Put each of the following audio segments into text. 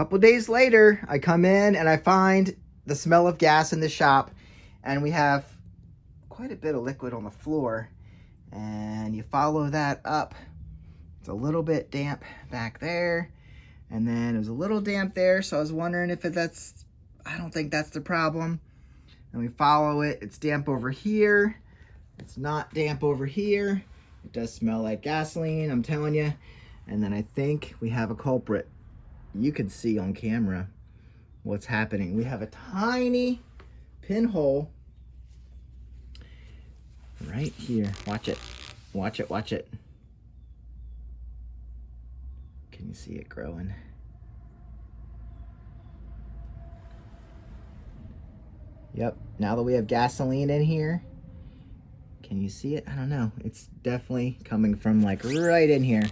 couple days later, I come in and I find the smell of gas in the shop, and we have quite a bit of liquid on the floor. And you follow that up. It's a little bit damp back there, and then it was a little damp there, so I was wondering if that's, I don't think that's the problem. And we follow it, it's damp over here. It's not damp over here. It does smell like gasoline, I'm telling you. And then I think we have a culprit. You can see on camera what's happening. We have a tiny pinhole right here. Watch it. Watch it, watch it. Can you see it growing? Yep, now that we have gasoline in here, can you see it? I don't know. It's definitely coming from like right in here.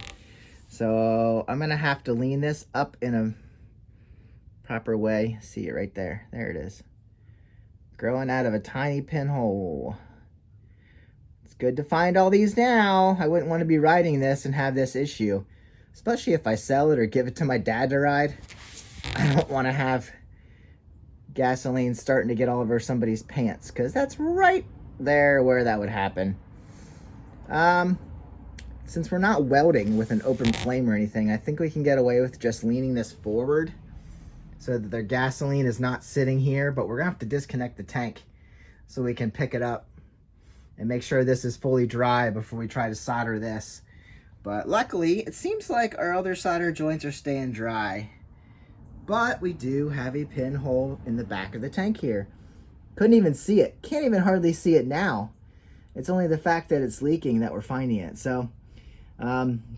So I'm gonna have to lean this up in a proper way. See it right there. There it is. Growing out of a tiny pinhole. It's good to find all these now. I wouldn't want to be riding this and have this issue. Especially if I sell it or give it to my dad to ride. I don't want to have gasoline starting to get all over somebody's pants, because that's right there where that would happen. Since we're not welding with an open flame or anything, I think we can get away with just leaning this forward so that the gasoline is not sitting here, but we're gonna have to disconnect the tank so we can pick it up and make sure this is fully dry before we try to solder this. But luckily, it seems like our other solder joints are staying dry. But we do have a pinhole in the back of the tank here. Couldn't even see it. Can't even hardly see it now. It's only the fact that it's leaking that we're finding it. So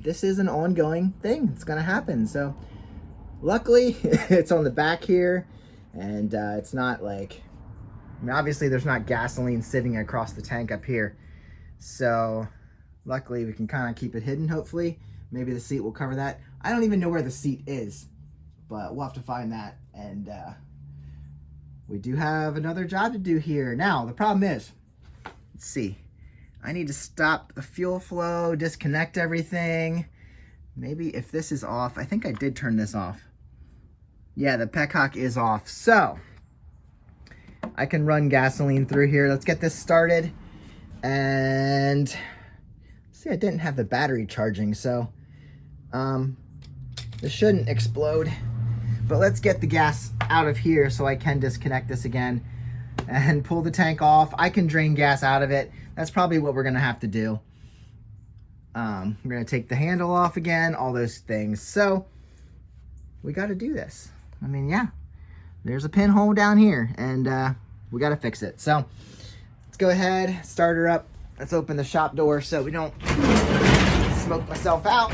this is an ongoing thing. It's gonna happen. So luckily it's on the back here, and it's not like, I mean, obviously there's not gasoline sitting across the tank up here. So luckily we can kind of keep it hidden, hopefully. Maybe the seat will cover that. I don't even know where the seat is, but we'll have to find that. And we do have another job to do here. Now, the problem is, let's see. I need to stop the fuel flow, disconnect everything. Maybe if this is off, I think I did turn this off. Yeah, the Petcock is off. So I can run gasoline through here. Let's get this started. And see, I didn't have the battery charging, so this shouldn't explode. But let's get the gas out of here so I can disconnect this again and pull the tank off. I can drain gas out of it. That's probably what we're gonna have to do. We're gonna take the handle off again, all those things. So we gotta do this. I mean, yeah, there's a pinhole down here, and we gotta fix it. So let's go ahead, start her up. Let's open the shop door so we don't smoke myself out.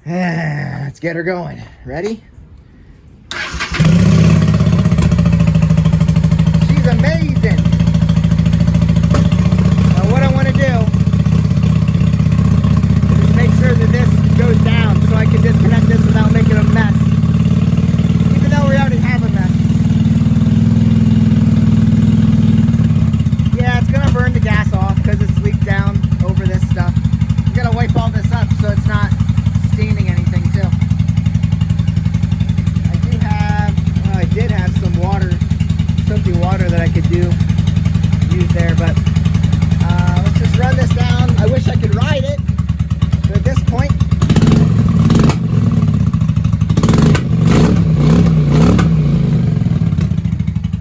Let's get her going. Ready? She's amazing. Now what I want to do is make sure that this goes down so I can disconnect this without making a mess. Even though we already have a mess. Yeah, it's gonna burn the gas off because it's leaked down over this stuff. We gotta wipe all this up so it's not staining anything too. I did have some water, soapy water that I could use there, but let's just run this down. I wish I could ride it, but at this point,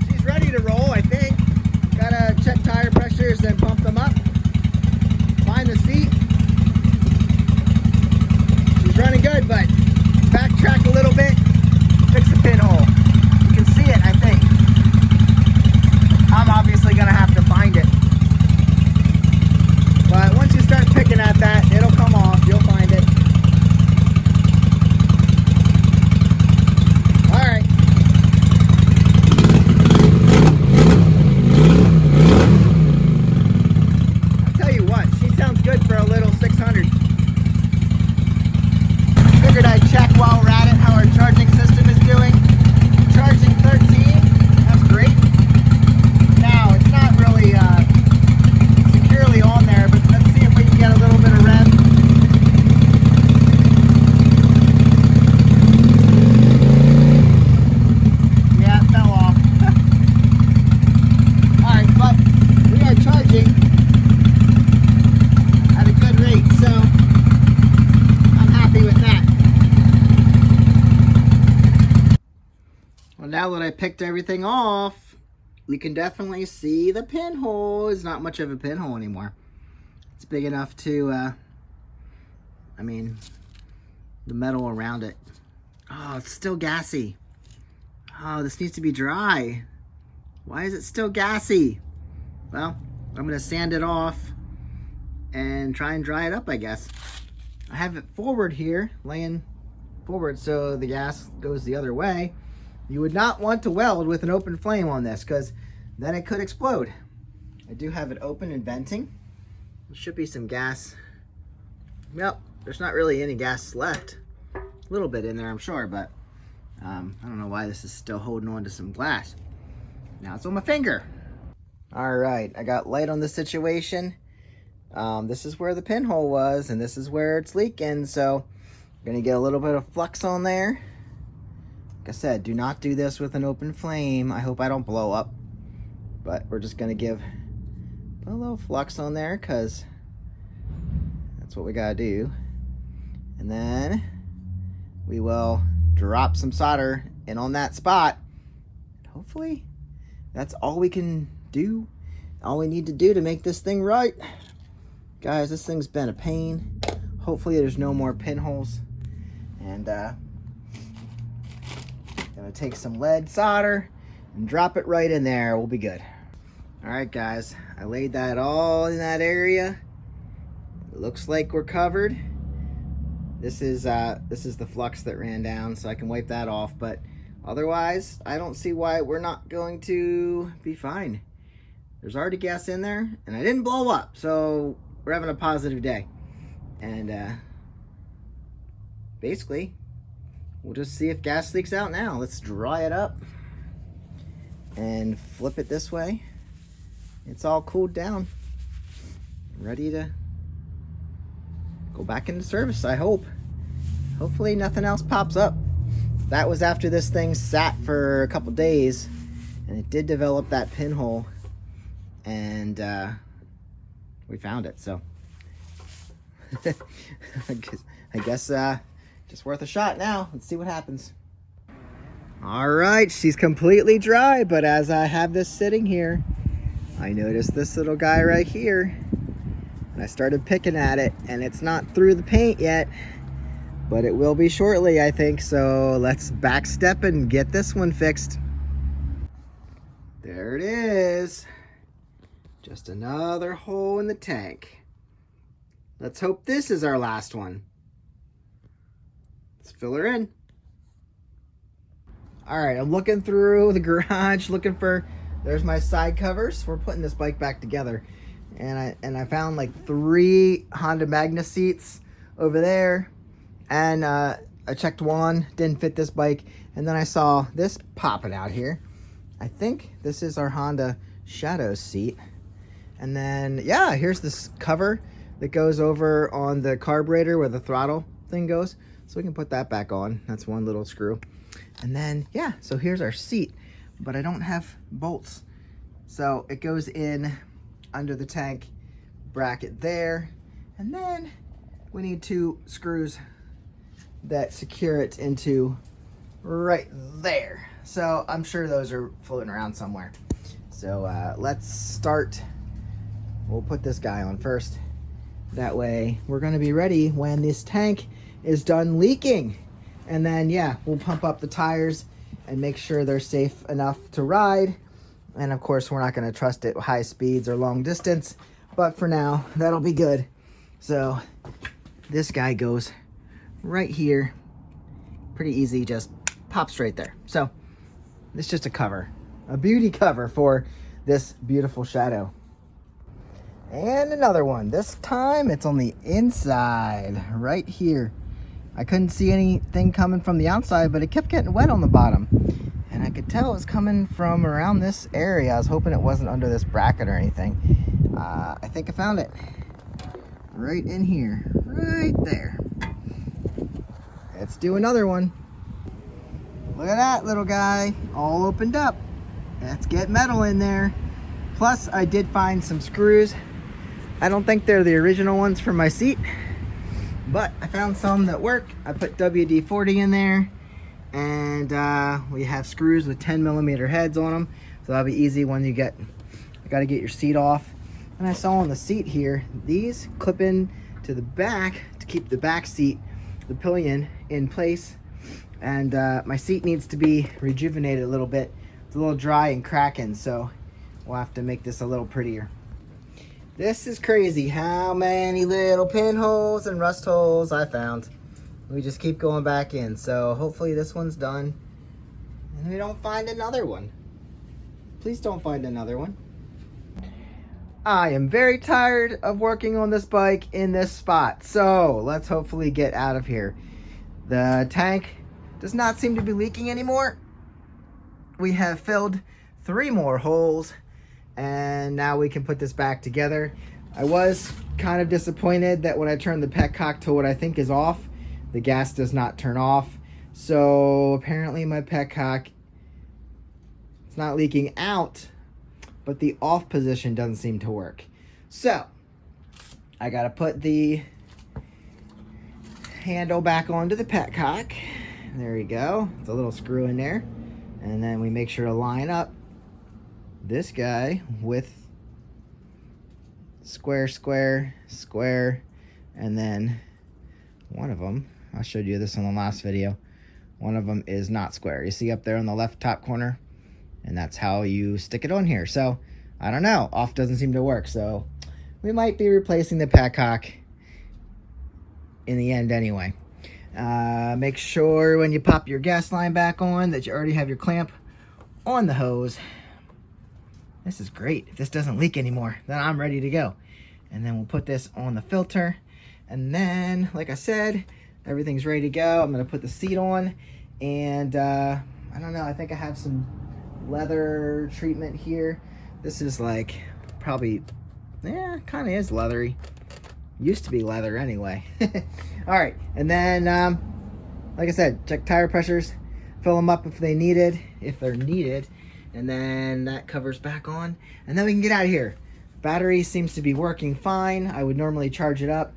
she's ready to roll, I think. Gotta check tire pressures and pump them up. Find the seat. Running good, but backtrack a little bit, fix the pinhole. You can see it, I think. I'm obviously gonna have to find it. But once you start picking at that, it'll come off, you'll find it. All right. I'll tell you what, she sounds good for a little 600. Figured I'd check while we're at it how our charging system is doing. Charging 13, that's great. Now, it's not really securely on there, but let's see if we can get a little bit of rev. now that I picked everything off, we can definitely see the pinhole is not much of a pinhole anymore. It's big enough to, I mean, the metal around it. Oh, it's still gassy. Oh, this needs to be dry. Why is it still gassy? Well, I'm gonna sand it off and try and dry it up, I guess. I have it forward here, laying forward so the gas goes the other way. You would not want to weld with an open flame on this because then it could explode. I do have it open and venting. There should be some gas. Yep, there's not really any gas left. A little bit in there, I'm sure, but I don't know why this is still holding on to some glass. Now it's on my finger. All right, I got light on the situation. This is where the pinhole was, and this is where it's leaking, so I'm gonna get a little bit of flux on there. Like I said, do not do this with an open flame. I hope I don't blow up, but we're just gonna put a little flux on there because that's what we gotta do. And then we will drop some solder in on that spot. Hopefully that's all we can do, all we need to do to make this thing right. Guys, this thing's been a pain. Hopefully there's no more pinholes. And gonna take some lead solder and drop it right in there. We'll be good. All right, guys, I laid that all in that area. It looks like we're covered. This is the flux that ran down, so I can wipe that off, but otherwise I don't see why we're not going to be fine. There's already gas in there and I didn't blow up, so we're having a positive day. And basically we'll just see if gas leaks out now. Let's dry it up and flip it this way. It's all cooled down, ready to go back into service, I hope. Hopefully nothing else pops up. That was after this thing sat for a couple days and it did develop that pinhole, and we found it, so I guess just worth a shot now. Let's see what happens. All right, she's completely dry, but as I have this sitting here, I noticed this little guy right here. And I started picking at it, and it's not through the paint yet, but it will be shortly, I think. So let's backstep and get this one fixed. There it is. Just another hole in the tank. Let's hope this is our last one. Let's fill her in. All right, I'm looking through the garage, looking for, there's my side covers. We're putting this bike back together. And I found like 3 Honda Magna seats over there, and I checked one, didn't fit this bike, and then I saw this popping out here. I think this is our Honda Shadow seat. And then yeah, here's this cover that goes over on the carburetor where the throttle thing goes, so we can put that back on. That's one little screw. And then yeah, so here's our seat, but I don't have bolts, so it goes in under the tank bracket there, and then we need 2 screws that secure it into right there. So I'm sure those are floating around somewhere. So let's start. We'll put this guy on first. That way we're going to be ready when this tank is done leaking. And then yeah, we'll pump up the tires and make sure they're safe enough to ride. And of course, we're not going to trust it high speeds or long distance, but for now, that'll be good. So this guy goes right here. Pretty easy, just pops right there. So it's just a cover, a beauty cover for this beautiful Shadow. And another one. This time it's on the inside, right here. I couldn't see anything coming from the outside, but it kept getting wet on the bottom. And I could tell it was coming from around this area. I was hoping it wasn't under this bracket or anything. I think I found it. Right in here. Right there. Let's do another one. Look at that little guy. All opened up. Let's get metal in there. Plus, I did find some screws. I don't think they're the original ones for my seat, but I found some that work. I put WD-40 in there, And we have screws with 10mm heads on them, so that'll be easy when you got to get your seat off. And I saw on the seat here, these clip in to the back to keep the back seat, the pillion, in place. And my seat needs to be rejuvenated a little bit. It's a little dry and cracking, so we'll have to make this a little prettier. This is crazy how many little pinholes and rust holes I found. We just keep going back in, so hopefully this one's done and we don't find another one. Please don't find another one. I am very tired of working on this bike in this spot, so let's hopefully get out of here. The tank does not seem to be leaking anymore. We have filled 3 more holes, and now we can put this back together. I was kind of disappointed that when I turned the petcock to what I think is off, the gas does not turn off. So apparently my petcock, it's not leaking out, but the off position doesn't seem to work. So I gotta put the handle back onto the petcock. There you go. It's a little screw in there. And then we make sure to line up this guy with square, square, square, and then one of them, I showed you this in the last video, one of them is not square. You see up there in the left top corner? And that's how you stick it on here. So I don't know, off doesn't seem to work, so we might be replacing the petcock in the end anyway. Make sure when you pop your gas line back on that you already have your clamp on the hose. This is great. If this doesn't leak anymore, then I'm ready to go. And then we'll put this on the filter, and then like I said, everything's ready to go. I'm gonna put the seat on, and I don't know, I think I have some leather treatment here. This is like probably, yeah, kind of is leathery. Used to be leather anyway. All right, and then like I said, check tire pressures, fill them up if they're needed, and then that covers back on, and then we can get out of here. Battery seems to be working fine. I would normally charge it up.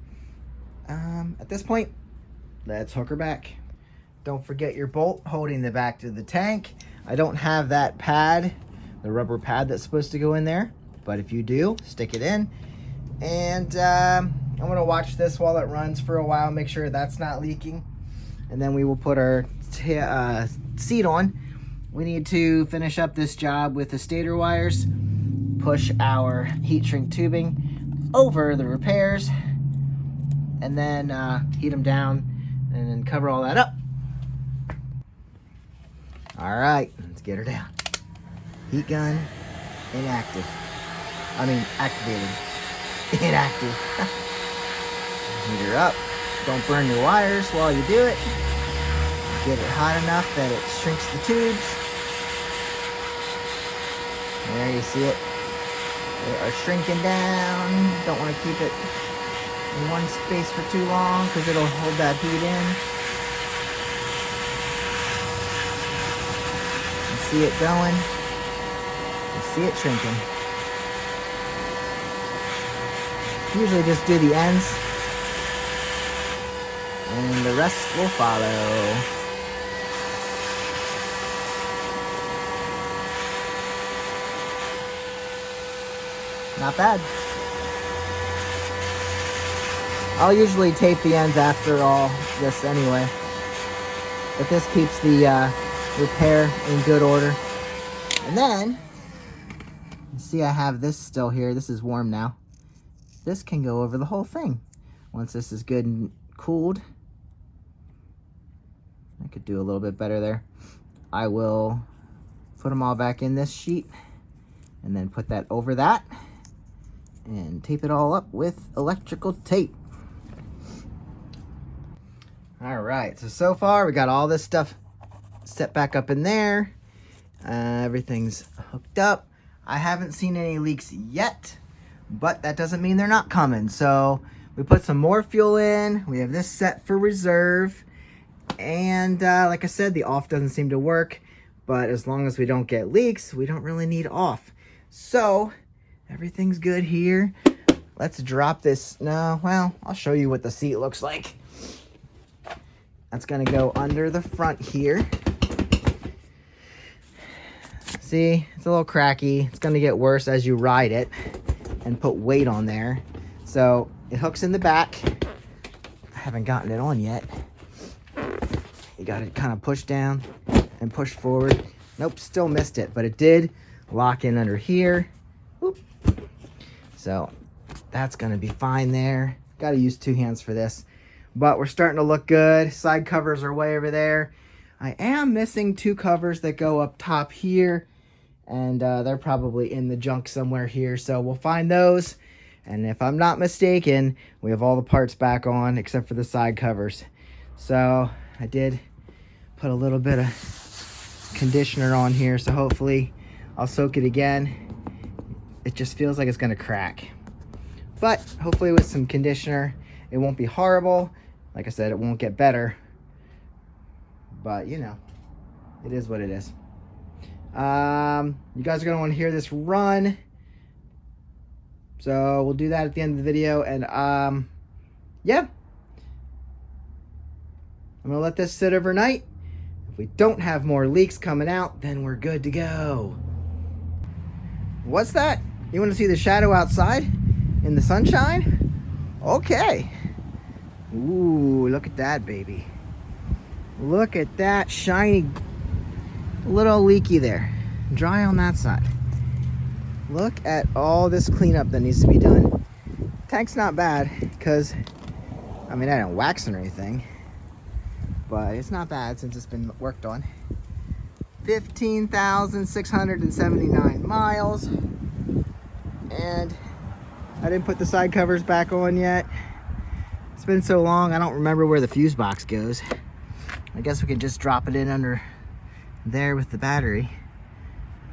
At this point, let's hook her back. Don't forget your bolt holding the back to the tank. I don't have that pad, the rubber pad that's supposed to go in there, but if you do, stick it in. And I'm gonna watch this while it runs for a while, make sure that's not leaking, and then we will put our seat on. We need to finish up this job with the stator wires, push our heat shrink tubing over the repairs, and then heat them down and then cover all that up. All right, let's get her down. Heat gun inactive. I mean activated. Inactive. Heat her up. Don't burn your wires while you do it. Get it hot enough that it shrinks the tubes. There, you see it. They are shrinking down. Don't want to keep it in one space for too long because it'll hold that heat in. You see it going. You see it shrinking. Usually just do the ends, and the rest will follow. Not bad. I'll usually tape the ends after all this anyway, but this keeps the repair in good order. And then, you see I have this still here. This is warm now. This can go over the whole thing. Once this is good and cooled, I could do a little bit better there. I will put them all back in this sheet and then put that over that and tape it all up with electrical tape. All right, so far we got all this stuff set back up in there. Everything's hooked up. I haven't seen any leaks yet, but that doesn't mean they're not coming. So we put some more fuel in. We have this set for reserve. And like I said, the off doesn't seem to work, but as long as we don't get leaks, we don't really need off. So everything's good here. Let's drop this. No, well, I'll show you what the seat looks like. That's gonna go under the front here. See, it's a little cracky. It's going to get worse as you ride it and put weight on there. So it hooks in the back. I haven't gotten it on yet. You got to kind of push down and push forward. Nope, still missed it, but it did lock in under here. Whoop. So that's going to be fine there. Got to use 2 hands for this, but we're starting to look good. Side covers are way over there. I am missing 2 covers that go up top here, and they're probably in the junk somewhere here, so we'll find those. And if I'm not mistaken, we have all the parts back on except for the side covers. So I did put a little bit of conditioner on here, so hopefully I'll soak it again. It just feels like it's gonna crack, but hopefully with some conditioner it won't be horrible. Like I said, it won't get better, but you know, it is what it is. You guys are gonna want to hear this run, so we'll do that at the end of the video. And yeah, I'm gonna let this sit overnight. If we don't have more leaks coming out, then we're good to go. What's that? You want to see the shadow outside in the sunshine? Okay. Ooh, look at that, baby. Look at that shiny, little leaky there. Dry on that side. Look at all this cleanup that needs to be done. Tank's not bad because, I mean, I didn't wax it or anything, but it's not bad since it's been worked on. 15,679 miles. And I didn't put the side covers back on yet. It's been so long, I don't remember where the fuse box goes. I guess we can just drop it in under there with the battery.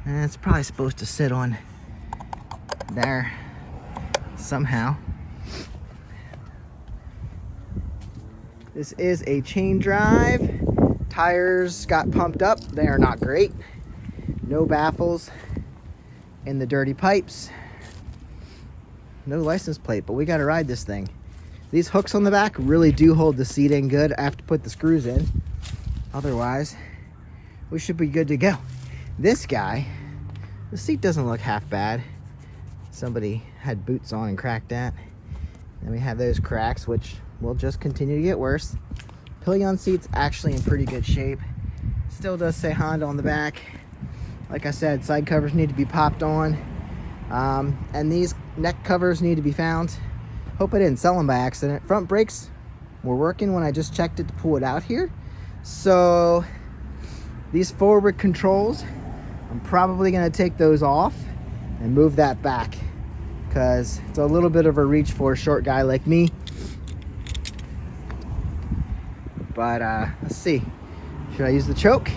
And it's probably supposed to sit on there somehow. This is a chain drive. Tires got pumped up. They are not great. No baffles in the dirty pipes. No license plate, but we got to ride this thing. These hooks on the back really do hold the seat in good. I have to put the screws in. Otherwise, we should be good to go. This guy, the seat doesn't look half bad. Somebody had boots on and cracked that. Then we have those cracks, which will just continue to get worse. Pillion seat's actually in pretty good shape. Still does say Honda on the back. Like I said, side covers need to be popped on. And these neck covers need to be found. Hope I didn't sell them by accident. Front brakes were working when I just checked it to pull it out here. So these forward controls, I'm probably going to take those off and move that back because it's a little bit of a reach for a short guy like me. But let's see. Should I use the choke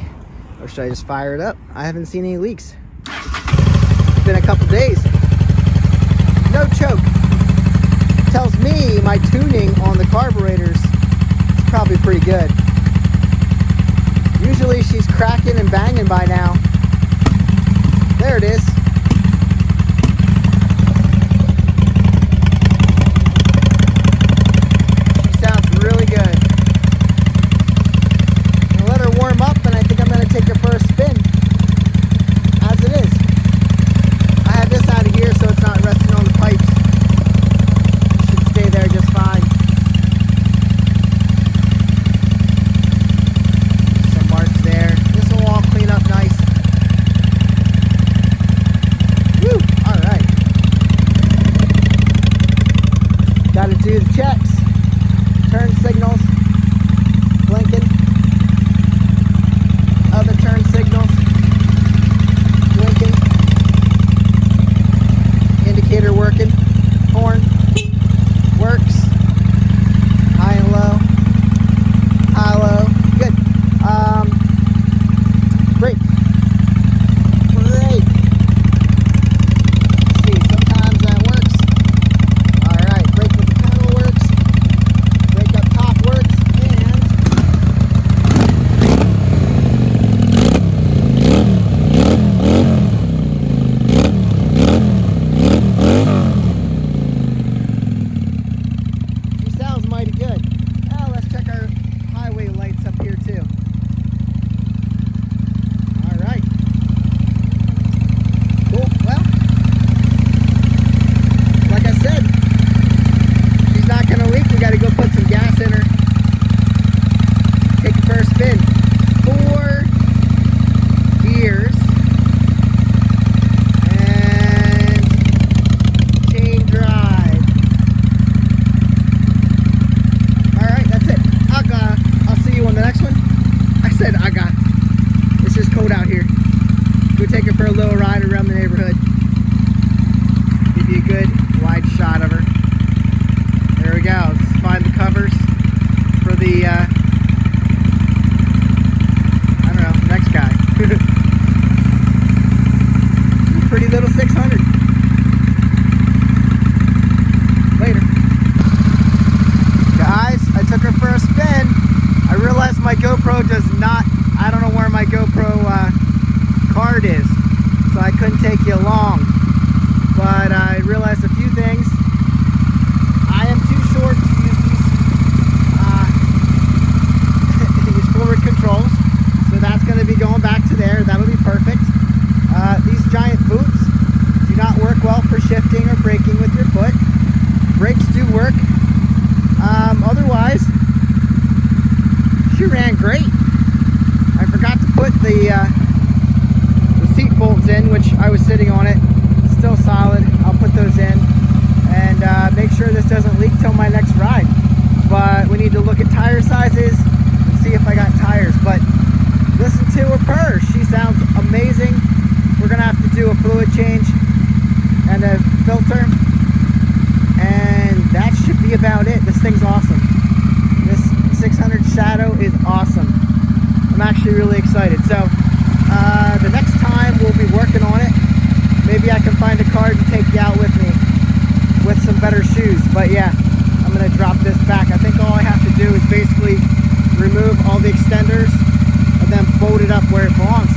or should I just fire it up? I haven't seen any leaks. It's been a couple days. No choke. Tells me my tuning on the carburetors is probably pretty good. Usually she's cracking and banging by now. There it is. She sounds really good. I'll let her warm up and I think I'm going to take her for a spin. As it is. I have this out of here so it's not resting on the pipes. It should stay there just fine. Some marks there. This will all clean up nice. go take her for a little ride around the neighborhood. Give you a good wide shot of her. There we go. Let's find the covers for the, I don't know, next guy. Pretty little 600. Later. Guys, I took her for a spin. I realized my GoPro does not, I don't know where my GoPro card is, so I couldn't take you along. But I realized a few things. I am too short to use these forward controls, so that's going to be going back to there. That'll be perfect. These giant boots do not work well for shifting or braking with your foot. Brakes do work. Otherwise, she ran great. I forgot to put the seat bolts in, which I was sitting on it. Still solid. I'll put those in and make sure this doesn't leak till my next ride. But we need to look at tire sizes and see if I got tires. But listen to her purr. She sounds amazing. We're gonna have to do a fluid change and a filter, and that should be about it. This thing's awesome. This 600 Shadow is awesome. I'm actually really excited. So the next time we'll be working on it. Maybe I can find a car to take you out with me with some better shoes. But yeah, I'm gonna drop this back. I think all I have to do is basically remove all the extenders and then fold it up where it belongs.